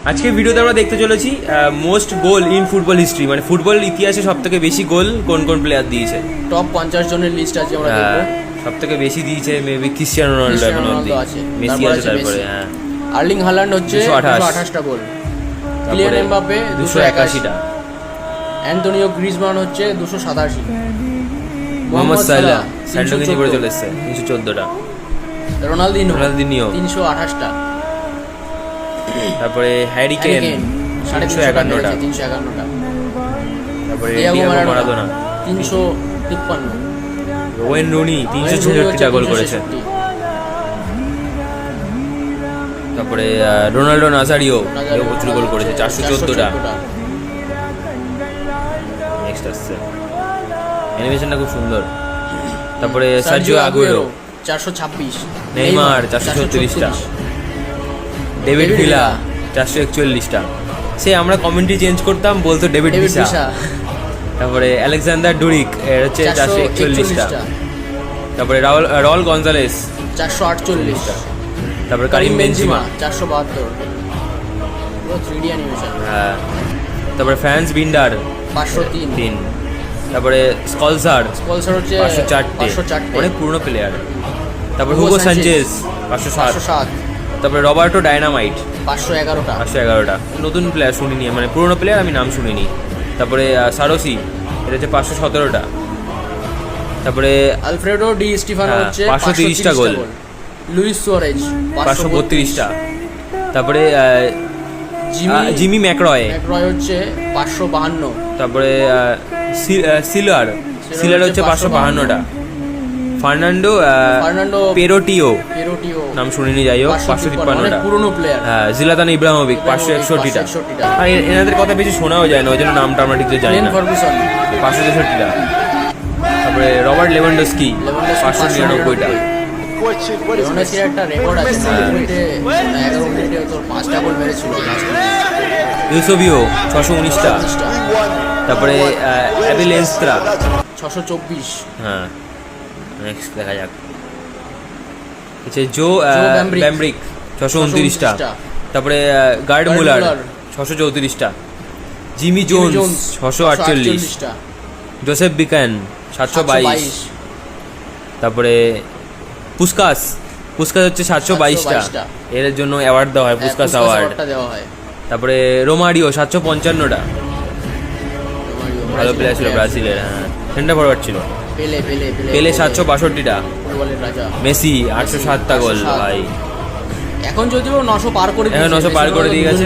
আজকে ভিডিওতে আমরা দেখতে চলেছি most goal in football history, মানে ফুটবল ইতিহাসে সব থেকে বেশি গোল কোন কোন প্লেয়ার দিয়েছে। টপ 50 জনের লিস্ট আছে আমরা দেখব। সব থেকে বেশি দিয়েছে মেবি ক্রিশ্চিয়ানো রোনাল্ডো, এখন অবধি মেসি আছে, তারপরে আর্লিং হাল্যান্ড হচ্ছে 228টা গোল, কিলিয়ান এমবাপ্পে 281টা, অ্যান্টোনিও গ্রিজমান হচ্ছে 287, মোহাম্মদ সালাহ স্যান্ডোগিনি করে চলে এসেছে 314টা, রোনালদিনো 328টা, তারপরে হ্যারি কেন 351টা, তারপরে ডিয়েগো মারাদোনা 353, ওয়েন রুনি 366টা গোল করেছে, তারপরে রোনাল্ডো নাজারিও প্রচুর গোল করেছে 414টা। নেক্সট আসছে, অ্যানিমেশনটা খুব সুন্দর। তারপরে সার্জিও আগুয়েরো 426, নেইমার 436টা, ডেভিড ভিলা 441টা। সে আমরা কমেন্ট্রি চেঞ্জ করতাম, বলতো ডেভিড ভিসা। তারপরে আলেকজান্ডার ডুরিক এর হচ্ছে 441টা, তারপরে রাউল গনজালেস 448টা, তারপরে কারিম বেনজিমা 472, 3D অ্যানিমেশন। হ্যাঁ, তারপরে ফ্রান্স বিন্ডার 503, তারপরে স্কলসার হচ্ছে 504, অনেক পুরনো প্লেয়ার। তারপরে হুগো সানচেজ 507, তারপরে রবার্টো ডায়নামাইট 511টা, নতুন প্লেয়ার শুনিনি, মানে পুরনো প্লেয়ার আমি নাম শুনিনি। তারপরে সারোসি এটা হচ্ছে 517টা, তারপরে আলফ্রেডো ডি স্টিফানো হচ্ছে 530টা গোল, লুইস সুয়ারেজ 532টা, তারপরে জিমি ম্যাকরয় হচ্ছে 552, তারপরে সিলার হচ্ছে 552টা, ফার্নান্ডো পেরোটিও নাম শুনিনি, যাই হোক 553টা, পুরনো প্লেয়ার। হ্যাঁ, জিলাতান ইব্রাহিমোভিচ 561টা। আর এনাদের কথা বেশি শোনাও যায় না, ওই জন্য নামটা আমরা ঠিক জানি না। 563টা, তারপরে রবার্ট লেভানডস্কি 599টা। একটা রেকর্ড আছে, 11 মিনিটে তোর 5টা গোল মেরেছিল। ইউসোবিও 619টা, তারপরে অ্যাবেল এনস্ত্রা 624। হ্যাঁ, নেক্সট দেখা যাক। আচ্ছা, জো ব্যামব্রিক 629টা, তারপরে গার্ড মুলার 634টা, জিমি জোন্স 648, জোসেফ বিকান 722, তারপরে পুস্কাস হচ্ছে 722টা, এর জন্য অ্যাওয়ার্ড দেওয়া হয়, পুস্কাস অ্যাওয়ার্ড। তারপরে রোমারিও 755টা, ভালো প্লেয়ার ছিল ব্রাজিলের, হ্যাঁ, সেন্টার ফরওয়ার্ড ছিল। পেলে 762টা, মেসি 807টা গোল ভাই। এখন যদিও 900 পার করে দিয়ে গেছে।